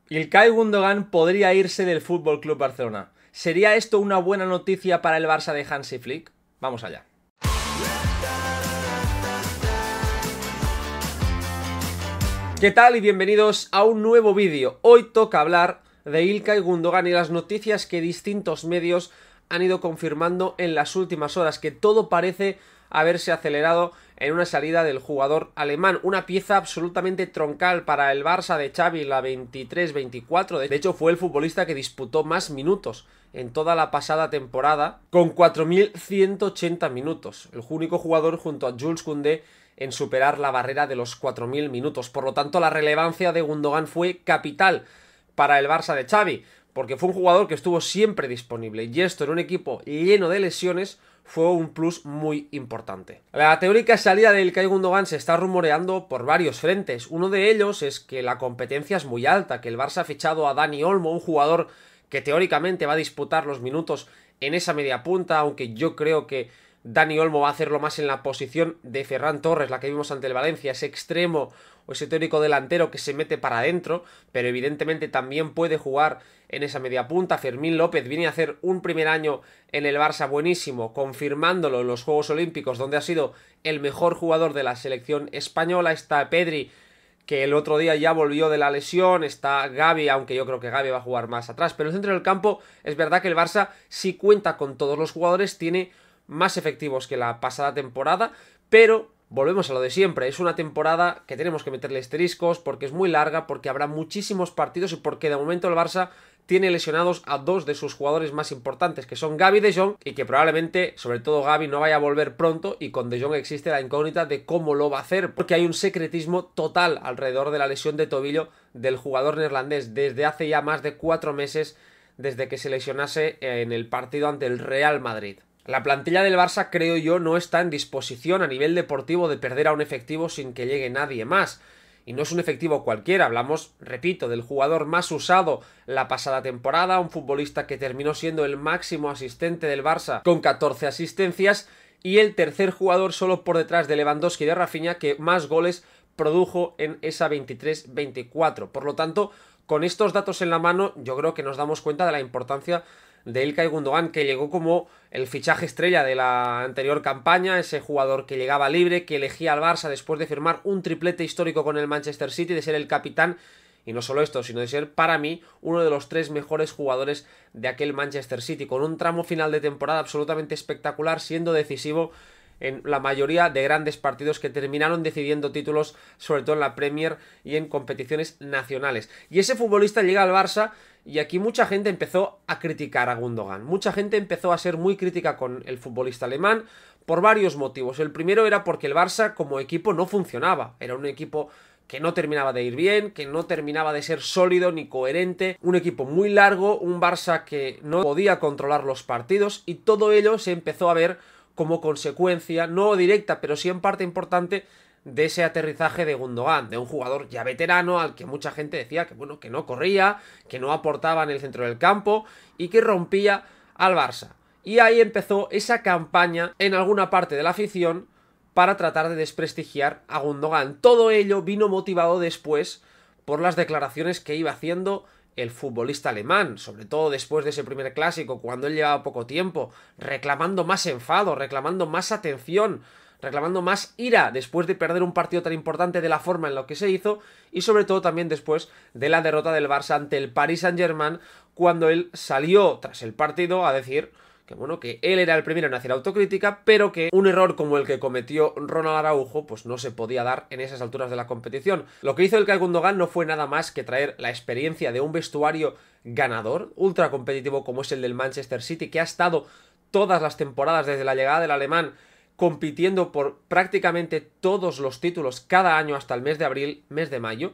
İlkay Gundogan podría irse del Fútbol Club Barcelona. ¿Sería esto una buena noticia para el Barça de Hansi Flick? Vamos allá. ¿Qué tal y bienvenidos a un nuevo vídeo? Hoy toca hablar de İlkay Gundogan y las noticias que distintos medios han ido confirmando en las últimas horas, que todo parece haberse acelerado en una salida del jugador alemán, una pieza absolutamente troncal para el Barça de Xavi, la 23-24, de hecho fue el futbolista que disputó más minutos en toda la pasada temporada, con 4.180 minutos, el único jugador junto a Jules Koundé en superar la barrera de los 4.000 minutos, por lo tanto la relevancia de Gundogan fue capital para el Barça de Xavi, porque fue un jugador que estuvo siempre disponible, y esto en un equipo lleno de lesiones fue un plus muy importante. La teórica salida de İlkay Gundogan se está rumoreando por varios frentes. Uno de ellos es que la competencia es muy alta, que el Barça ha fichado a Dani Olmo, un jugador que teóricamente va a disputar los minutos en esa media punta, aunque yo creo que Dani Olmo va a hacerlo más en la posición de Ferran Torres, la que vimos ante el Valencia, ese extremo o ese teórico delantero que se mete para adentro, pero evidentemente también puede jugar en esa media punta. Fermín López viene a hacer un primer año en el Barça buenísimo, confirmándolo en los Juegos Olímpicos, donde ha sido el mejor jugador de la selección española. Está Pedri, que el otro día ya volvió de la lesión, está Gavi, aunque yo creo que Gavi va a jugar más atrás, pero en el centro del campo es verdad que el Barça sí cuenta con todos los jugadores, tiene más efectivos que la pasada temporada, pero volvemos a lo de siempre, es una temporada que tenemos que meterle asteriscos porque es muy larga, porque habrá muchísimos partidos y porque de momento el Barça tiene lesionados a dos de sus jugadores más importantes, que son Gavi y De Jong, y que probablemente, sobre todo Gavi, no vaya a volver pronto, y con De Jong existe la incógnita de cómo lo va a hacer, porque hay un secretismo total alrededor de la lesión de tobillo del jugador neerlandés desde hace ya más de 4 meses, desde que se lesionase en el partido ante el Real Madrid. La plantilla del Barça, creo yo, no está en disposición a nivel deportivo de perder a un efectivo sin que llegue nadie más. Y no es un efectivo cualquiera, hablamos, repito, del jugador más usado la pasada temporada, un futbolista que terminó siendo el máximo asistente del Barça con 14 asistencias y el tercer jugador solo por detrás de Lewandowski y de Rafinha que más goles produjo en esa 23-24. Por lo tanto, con estos datos en la mano, yo creo que nos damos cuenta de la importancia de İlkay Gundogan, que llegó como el fichaje estrella de la anterior campaña, ese jugador que llegaba libre, que elegía al Barça después de firmar un triplete histórico con el Manchester City, de ser el capitán, y no solo esto, sino de ser para mí uno de los 3 mejores jugadores de aquel Manchester City, con un tramo final de temporada absolutamente espectacular, siendo decisivo en la mayoría de grandes partidos que terminaron decidiendo títulos, sobre todo en la Premier y en competiciones nacionales. Y ese futbolista llega al Barça y aquí mucha gente empezó a criticar a Gundogan. Mucha gente empezó a ser muy crítica con el futbolista alemán por varios motivos. El primero era porque el Barça como equipo no funcionaba. Era un equipo que no terminaba de ir bien, que no terminaba de ser sólido ni coherente, un equipo muy largo, un Barça que no podía controlar los partidos, y todo ello se empezó a ver como consecuencia, no directa, pero sí en parte importante, de ese aterrizaje de Gundogan, de un jugador ya veterano al que mucha gente decía que bueno, que no corría, que no aportaba en el centro del campo y que rompía al Barça. Y ahí empezó esa campaña en alguna parte de la afición para tratar de desprestigiar a Gundogan. Todo ello vino motivado después por las declaraciones que iba haciendo el futbolista alemán, sobre todo después de ese primer clásico, cuando él llevaba poco tiempo, reclamando más enfado, reclamando más atención, reclamando más ira después de perder un partido tan importante de la forma en la que se hizo, y sobre todo también después de la derrota del Barça ante el Paris Saint-Germain, cuando él salió tras el partido a decir que bueno, que él era el primero en hacer autocrítica, pero que un error como el que cometió Ronald Araujo pues no se podía dar en esas alturas de la competición. Lo que hizo İlkay Gundogan no fue nada más que traer la experiencia de un vestuario ganador, ultra competitivo como es el del Manchester City, que ha estado todas las temporadas desde la llegada del alemán compitiendo por prácticamente todos los títulos cada año hasta el mes de abril, mes de mayo,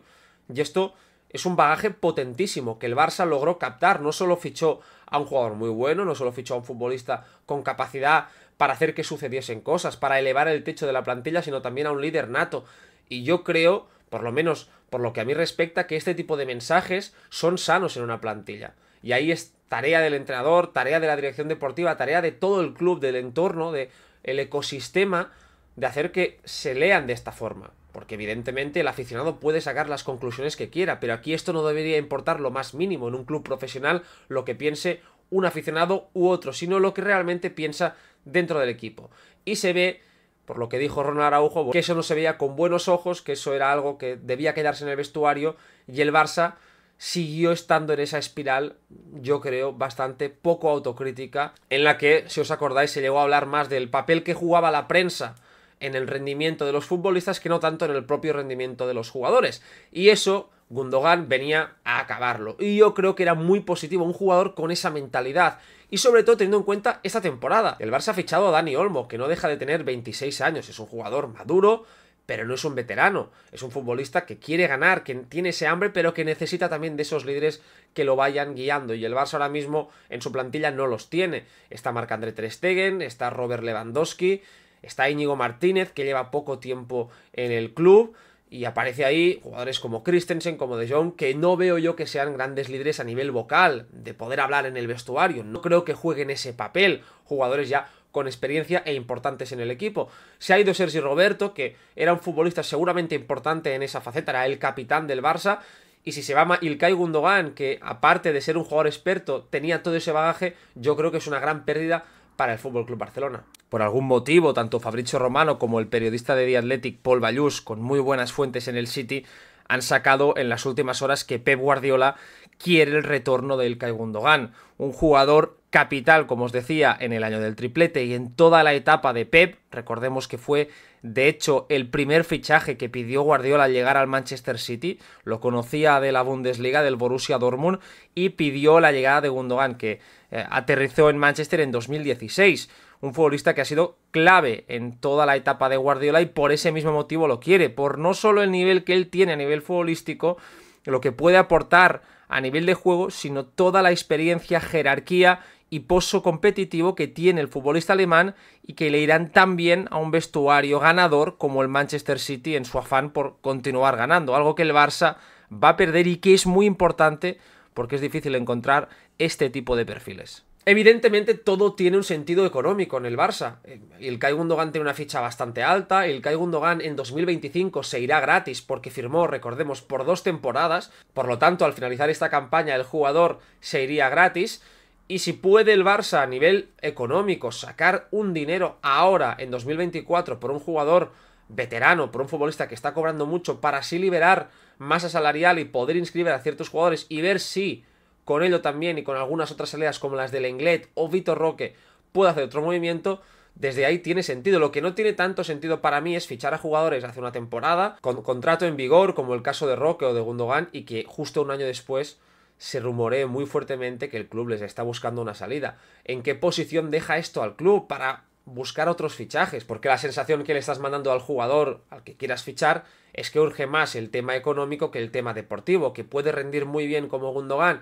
y esto es un bagaje potentísimo que el Barça logró captar. No solo fichó a un jugador muy bueno, no solo fichó a un futbolista con capacidad para hacer que sucediesen cosas, para elevar el techo de la plantilla, sino también a un líder nato. Y yo creo, por lo menos por lo que a mí respecta, que este tipo de mensajes son sanos en una plantilla. Y ahí es tarea del entrenador, tarea de la dirección deportiva, tarea de todo el club, del entorno, del ecosistema, de hacer que se lean de esta forma. porque evidentemente el aficionado puede sacar las conclusiones que quiera, pero aquí esto no debería importar lo más mínimo en un club profesional lo que piense un aficionado u otro, sino lo que realmente piensa dentro del equipo. Y se ve, por lo que dijo Ronald Araujo, que eso no se veía con buenos ojos, que eso era algo que debía quedarse en el vestuario, y el Barça siguió estando en esa espiral, yo creo, bastante poco autocrítica, en la que, si os acordáis, se llegó a hablar más del papel que jugaba la prensa en el rendimiento de los futbolistas que no tanto en el propio rendimiento de los jugadores. Y eso, Gundogan venía a acabarlo. Y yo creo que era muy positivo un jugador con esa mentalidad. Y sobre todo teniendo en cuenta esta temporada. El Barça ha fichado a Dani Olmo, que no deja de tener 26 años. Es un jugador maduro, pero no es un veterano. Es un futbolista que quiere ganar, que tiene ese hambre, pero que necesita también de esos líderes que lo vayan guiando. Y el Barça ahora mismo en su plantilla no los tiene. Está Marc-André ter Stegen, está Robert Lewandowski, está Íñigo Martínez, que lleva poco tiempo en el club, y aparece ahí jugadores como Christensen, como De Jong, que no veo yo que sean grandes líderes a nivel vocal, de poder hablar en el vestuario. No creo que jueguen ese papel, jugadores ya con experiencia e importantes en el equipo. Se ha ido Sergi Roberto, que era un futbolista seguramente importante en esa faceta, era el capitán del Barça, y si se va Ilkay Gundogan, que aparte de ser un jugador experto, tenía todo ese bagaje, yo creo que es una gran pérdida para el FC Barcelona. Por algún motivo, tanto Fabrizio Romano como el periodista de The Athletic Paul Ballús, con muy buenas fuentes en el City, han sacado en las últimas horas que Pep Guardiola quiere el retorno de Ilkay Gundogan, un jugador capital, como os decía, en el año del triplete y en toda la etapa de Pep. Recordemos que fue, de hecho, el primer fichaje que pidió Guardiola al llegar al Manchester City. Lo conocía de la Bundesliga, del Borussia Dortmund, y pidió la llegada de Gundogan, que aterrizó en Manchester en 2016. Un futbolista que ha sido clave en toda la etapa de Guardiola y por ese mismo motivo lo quiere, por no solo el nivel que él tiene a nivel futbolístico, lo que puede aportar a nivel de juego, sino toda la experiencia, jerarquía y pozo competitivo que tiene el futbolista alemán y que le irán tan bien a un vestuario ganador como el Manchester City en su afán por continuar ganando, algo que el Barça va a perder y que es muy importante porque es difícil encontrar este tipo de perfiles. Evidentemente todo tiene un sentido económico en el Barça. Ilkay Gundogan tiene una ficha bastante alta. Ilkay Gundogan en 2025 se irá gratis porque firmó, recordemos, por 2 temporadas. Por lo tanto, al finalizar esta campaña el jugador se iría gratis. Y si puede el Barça a nivel económico sacar un dinero ahora en 2024 por un jugador veterano, por un futbolista que está cobrando mucho, para así liberar masa salarial y poder inscribir a ciertos jugadores y ver si con ello también y con algunas otras salidas como las de Lenglet o Vitor Roque puede hacer otro movimiento, desde ahí tiene sentido. Lo que no tiene tanto sentido para mí es fichar a jugadores hace una temporada con contrato en vigor, como el caso de Roque o de Gundogan, y que justo un año después se rumoree muy fuertemente que el club les está buscando una salida. ¿En qué posición deja esto al club para buscar otros fichajes? Porque la sensación que le estás mandando al jugador al que quieras fichar es que urge más el tema económico que el tema deportivo, que puede rendir muy bien como Gundogan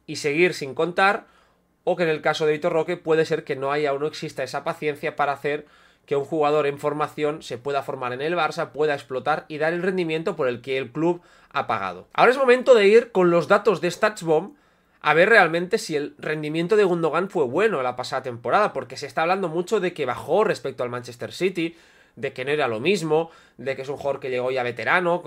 y seguir sin contar, o que en el caso de Vitor Roque puede ser que no haya o no exista esa paciencia para hacer que un jugador en formación se pueda formar en el Barça, pueda explotar y dar el rendimiento por el que el club ha pagado. Ahora es momento de ir con los datos de StatsBomb a ver realmente si el rendimiento de Gundogan fue bueno la pasada temporada, porque se está hablando mucho de que bajó respecto al Manchester City, de que no era lo mismo, de que es un jugador que llegó ya veterano,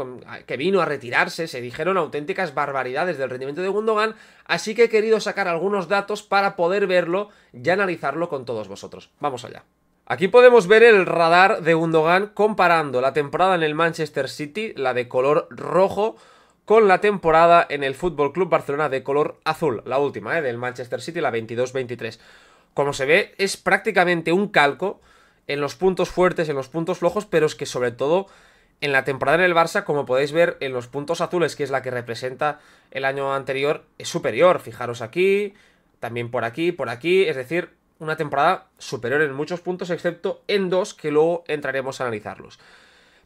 que vino a retirarse. Se dijeron auténticas barbaridades del rendimiento de Gundogan, así que he querido sacar algunos datos para poder verlo y analizarlo con todos vosotros. Vamos allá. Aquí podemos ver el radar de Gundogan comparando la temporada en el Manchester City, la de color rojo, con la temporada en el FC Barcelona de color azul, la última, del Manchester City, la 22-23. Como se ve, es prácticamente un calco en los puntos fuertes, en los puntos flojos, pero es que sobre todo en la temporada en el Barça, como podéis ver en los puntos azules, que es la que representa el año anterior, es superior. Fijaros aquí, también por aquí, es decir, una temporada superior en muchos puntos, excepto en 2, que luego entraremos a analizarlos.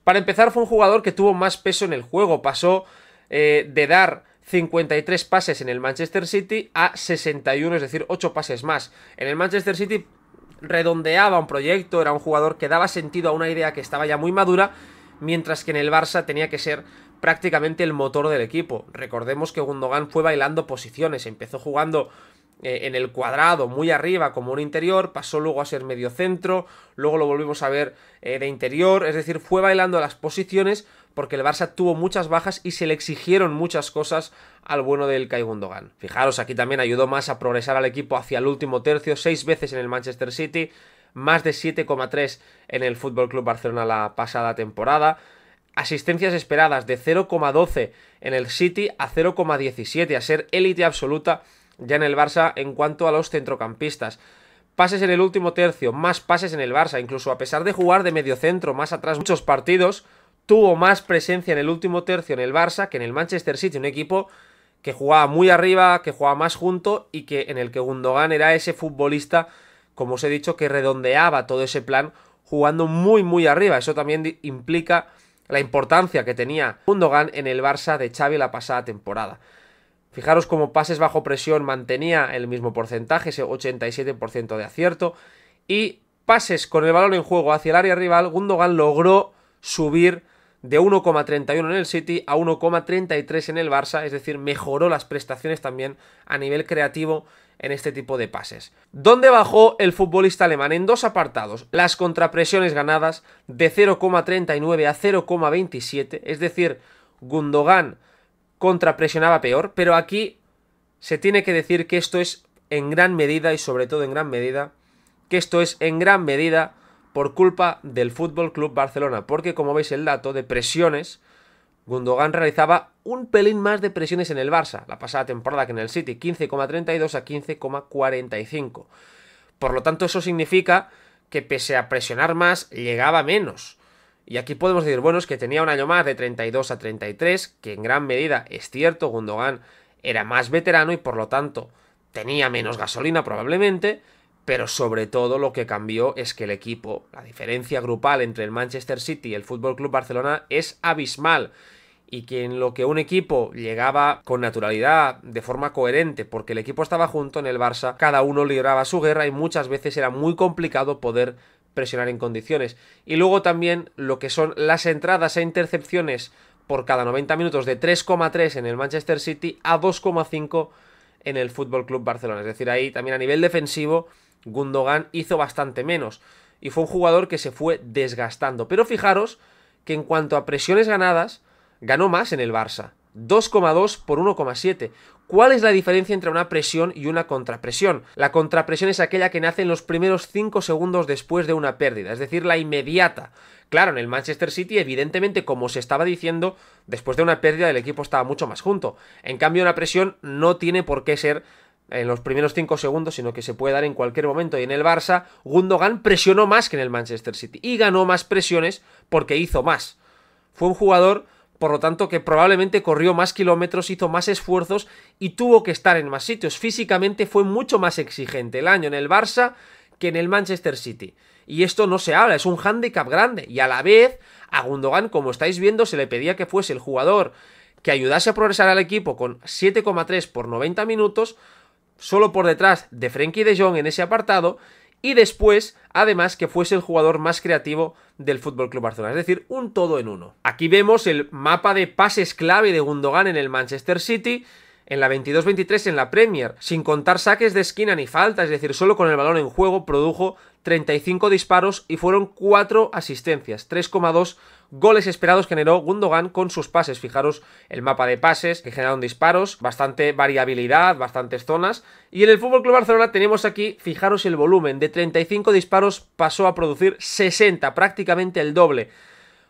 Para empezar, fue un jugador que tuvo más peso en el juego, pasó de dar 53 pases en el Manchester City a 61, es decir, 8 pases más. En el Manchester City redondeaba un proyecto, era un jugador que daba sentido a una idea que estaba ya muy madura, mientras que en el Barça tenía que ser prácticamente el motor del equipo. Recordemos que Gundogan fue bailando posiciones, empezó jugando en el cuadrado muy arriba como un interior, pasó luego a ser medio centro, luego lo volvimos a ver de interior, es decir, fue bailando las posiciones porque el Barça tuvo muchas bajas y se le exigieron muchas cosas al bueno del İlkay Gundogan. Fijaros, aquí también ayudó más a progresar al equipo hacia el último tercio, 6 veces en el Manchester City, más de 7,3 en el FC Barcelona la pasada temporada. Asistencias esperadas de 0,12 en el City a 0,17, a ser élite absoluta ya en el Barça en cuanto a los centrocampistas. Pases en el último tercio, más pases en el Barça, incluso a pesar de jugar de mediocentro más atrás muchos partidos, tuvo más presencia en el último tercio en el Barça que en el Manchester City, un equipo que jugaba muy arriba, que jugaba más junto y que en el que Gundogan era ese futbolista, como os he dicho, que redondeaba todo ese plan jugando muy arriba. Eso también implica la importancia que tenía Gundogan en el Barça de Xavi la pasada temporada. Fijaros cómo pases bajo presión mantenía el mismo porcentaje, ese 87% de acierto, y pases con el balón en juego hacia el área rival, Gundogan logró subir de 1,31 en el City a 1,33 en el Barça, es decir, mejoró las prestaciones también a nivel creativo en este tipo de pases. ¿Dónde bajó el futbolista alemán? En dos apartados: las contrapresiones ganadas de 0,39 a 0,27, es decir, Gundogan contrapresionaba peor, pero aquí se tiene que decir que esto es en gran medida, y sobre todo en gran medida, que esto es en gran medida por culpa del FC Barcelona, porque como veis el dato de presiones, Gundogan realizaba un pelín más de presiones en el Barça la pasada temporada que en el City, 15,32 a 15,45. Por lo tanto, eso significa que pese a presionar más, llegaba menos. Y aquí podemos decir, bueno, es que tenía un año más de 32 a 33, que en gran medida es cierto, Gundogan era más veterano y por lo tanto tenía menos gasolina probablemente, pero sobre todo lo que cambió es que el equipo, la diferencia grupal entre el Manchester City y el FC Barcelona es abismal, y que en lo que un equipo llegaba con naturalidad, de forma coherente, porque el equipo estaba junto, en el Barça cada uno libraba su guerra y muchas veces era muy complicado poder presionar en condiciones. Y luego también lo que son las entradas a intercepciones por cada 90 minutos, de 3,3 en el Manchester City a 2,5 en el FC Barcelona. Es decir, ahí también a nivel defensivo Gundogan hizo bastante menos y fue un jugador que se fue desgastando. Pero fijaros que en cuanto a presiones ganadas, ganó más en el Barça, 2,2 por 1,7. ¿Cuál es la diferencia entre una presión y una contrapresión? La contrapresión es aquella que nace en los primeros 5 segundos después de una pérdida, es decir, la inmediata. Claro, en el Manchester City, evidentemente, como se estaba diciendo, después de una pérdida el equipo estaba mucho más junto. En cambio, una presión no tiene por qué ser en los primeros 5 segundos, sino que se puede dar en cualquier momento. Y en el Barça, Gundogan presionó más que en el Manchester City y ganó más presiones porque hizo más. Fue un jugador, por lo tanto, que probablemente corrió más kilómetros, hizo más esfuerzos y tuvo que estar en más sitios. Físicamente fue mucho más exigente el año en el Barça que en el Manchester City. Y esto no se habla, es un hándicap grande. Y a la vez, a Gundogan, como estáis viendo, se le pedía que fuese el jugador que ayudase a progresar al equipo con 7,3 por 90 minutos, solo por detrás de Frenkie de Jong en ese apartado, y después, además, que fuese el jugador más creativo del FC Barcelona, es decir, un todo en uno. Aquí vemos el mapa de pases clave de Gundogan en el Manchester City, en la 22-23 en la Premier, sin contar saques de esquina ni falta, es decir, solo con el balón en juego produjo 35 disparos y fueron 4 asistencias, 3,2 goles esperados generó Gundogan con sus pases. Fijaros el mapa de pases que generaron disparos, bastante variabilidad, bastantes zonas. Y en el FC Barcelona tenemos aquí, fijaros el volumen, de 35 disparos pasó a producir 60, prácticamente el doble,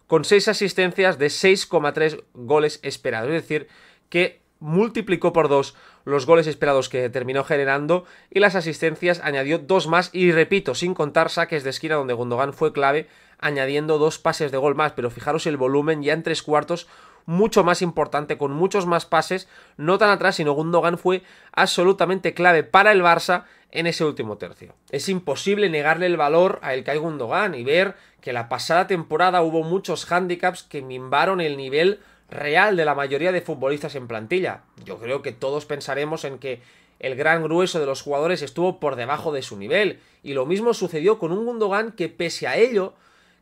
con 6 asistencias de 6,3 goles esperados, es decir, que multiplicó por 2 los goles esperados que terminó generando y las asistencias añadió 2 más y repito, sin contar saques de esquina donde Gundogan fue clave añadiendo 2 pases de gol más, pero fijaros el volumen ya en 3/4 mucho más importante, con muchos más pases, no tan atrás, sino Gundogan fue absolutamente clave para el Barça en ese último tercio. Es imposible negarle el valor a İlkay Gundogan y ver que la pasada temporada hubo muchos hándicaps que minvaron el nivel real de la mayoría de futbolistas en plantilla. Yo creo que todos pensaremos en que el gran grueso de los jugadores estuvo por debajo de su nivel, y lo mismo sucedió con un Gundogan que pese a ello,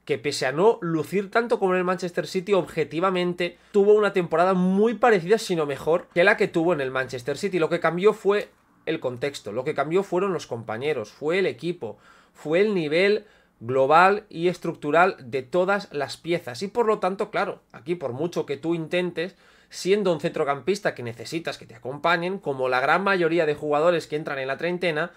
que pese a no lucir tanto como en el Manchester City, objetivamente tuvo una temporada muy parecida, si no mejor, que la que tuvo en el Manchester City. Lo que cambió fue el contexto, lo que cambió fueron los compañeros, fue el equipo, fue el nivel global y estructural de todas las piezas. Y por lo tanto, claro, aquí por mucho que tú intentes, siendo un centrocampista que necesitas que te acompañen, como la gran mayoría de jugadores que entran en la treintena,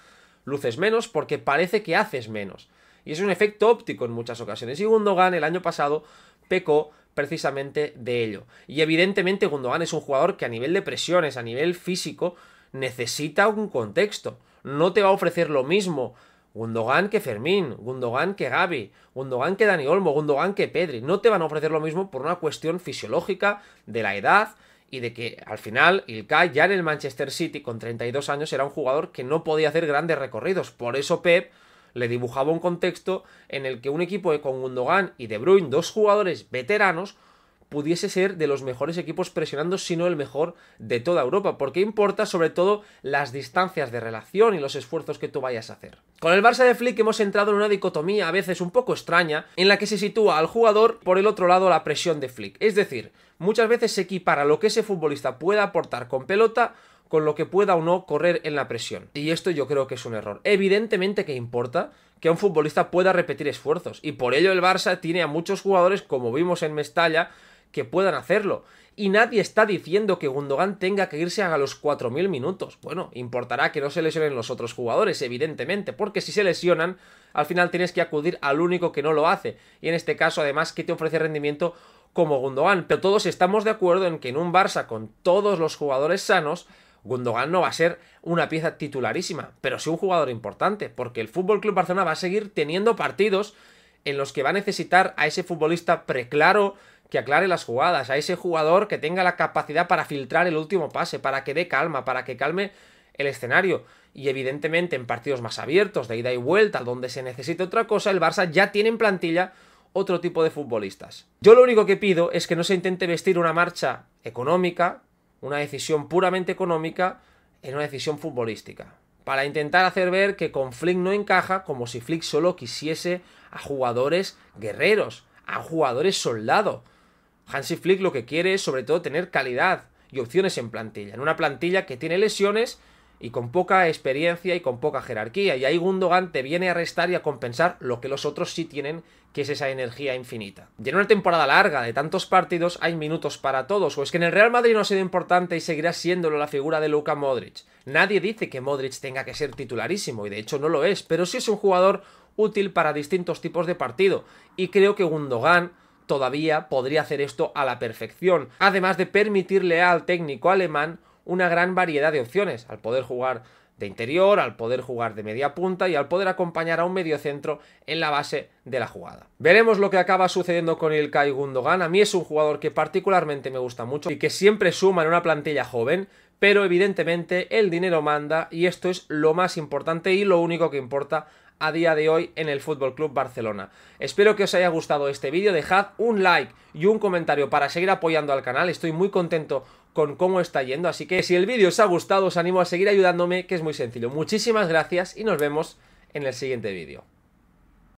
luces menos porque parece que haces menos. Y es un efecto óptico en muchas ocasiones. Y Gundogan el año pasado pecó precisamente de ello. Y evidentemente Gundogan es un jugador que a nivel de presiones, a nivel físico, necesita un contexto. No te va a ofrecer lo mismo Gundogan que Fermín, Gundogan que Gavi, Gundogan que Dani Olmo, Gundogan que Pedri. No te van a ofrecer lo mismo por una cuestión fisiológica de la edad y de que al final Ilkay ya en el Manchester City con 32 años era un jugador que no podía hacer grandes recorridos. Por eso Pep le dibujaba un contexto en el que un equipo con Gundogan y De Bruyne, dos jugadores veteranos, pudiese ser de los mejores equipos presionando, si no el mejor de toda Europa, porque importa sobre todo las distancias de relación y los esfuerzos que tú vayas a hacer. Con el Barça de Flick hemos entrado en una dicotomía a veces un poco extraña, en la que se sitúa al jugador por el otro lado la presión de Flick, es decir, muchas veces se equipara lo que ese futbolista pueda aportar con pelota con lo que pueda o no correr en la presión. Y esto yo creo que es un error. Evidentemente que importa que un futbolista pueda repetir esfuerzos, y por ello el Barça tiene a muchos jugadores, como vimos en Mestalla, que puedan hacerlo. Y nadie está diciendo que Gundogan tenga que irse a los 4000 minutos. Bueno, importará que no se lesionen los otros jugadores, evidentemente, porque si se lesionan, al final tienes que acudir al único que no lo hace. Y en este caso, además, que te ofrece rendimiento como Gundogan. Pero todos estamos de acuerdo en que en un Barça con todos los jugadores sanos, Gundogan no va a ser una pieza titularísima, pero sí un jugador importante, porque el FC Barcelona va a seguir teniendo partidos en los que va a necesitar a ese futbolista preclaro que aclare las jugadas, a ese jugador que tenga la capacidad para filtrar el último pase, para que dé calma, para que calme el escenario. Y evidentemente en partidos más abiertos, de ida y vuelta, donde se necesite otra cosa, el Barça ya tiene en plantilla otro tipo de futbolistas. Yo lo único que pido es que no se intente vestir una marcha económica, una decisión puramente económica, en una decisión futbolística, para intentar hacer ver que con Flick no encaja, como si Flick solo quisiese a jugadores guerreros, a jugadores soldado. Hansi Flick lo que quiere es sobre todo tener calidad y opciones en plantilla, en una plantilla que tiene lesiones y con poca experiencia y con poca jerarquía, y ahí Gundogan te viene a restar y a compensar lo que los otros sí tienen, que es esa energía infinita. Y en una temporada larga de tantos partidos hay minutos para todos, o es que en el Real Madrid no ha sido importante y seguirá siéndolo la figura de Luka Modric. Nadie dice que Modric tenga que ser titularísimo, y de hecho no lo es, pero sí es un jugador útil para distintos tipos de partido, y creo que Gundogan todavía podría hacer esto a la perfección, además de permitirle al técnico alemán una gran variedad de opciones, al poder jugar de interior, al poder jugar de media punta y al poder acompañar a un mediocentro en la base de la jugada. Veremos lo que acaba sucediendo con Ilkay Gundogan. A mí es un jugador que particularmente me gusta mucho y que siempre suma en una plantilla joven, pero evidentemente el dinero manda y esto es lo más importante y lo único que importa a día de hoy en el FC Barcelona. Espero que os haya gustado este vídeo, dejad un like y un comentario para seguir apoyando al canal, estoy muy contento con cómo está yendo, así que si el vídeo os ha gustado os animo a seguir ayudándome, que es muy sencillo. Muchísimas gracias y nos vemos en el siguiente vídeo.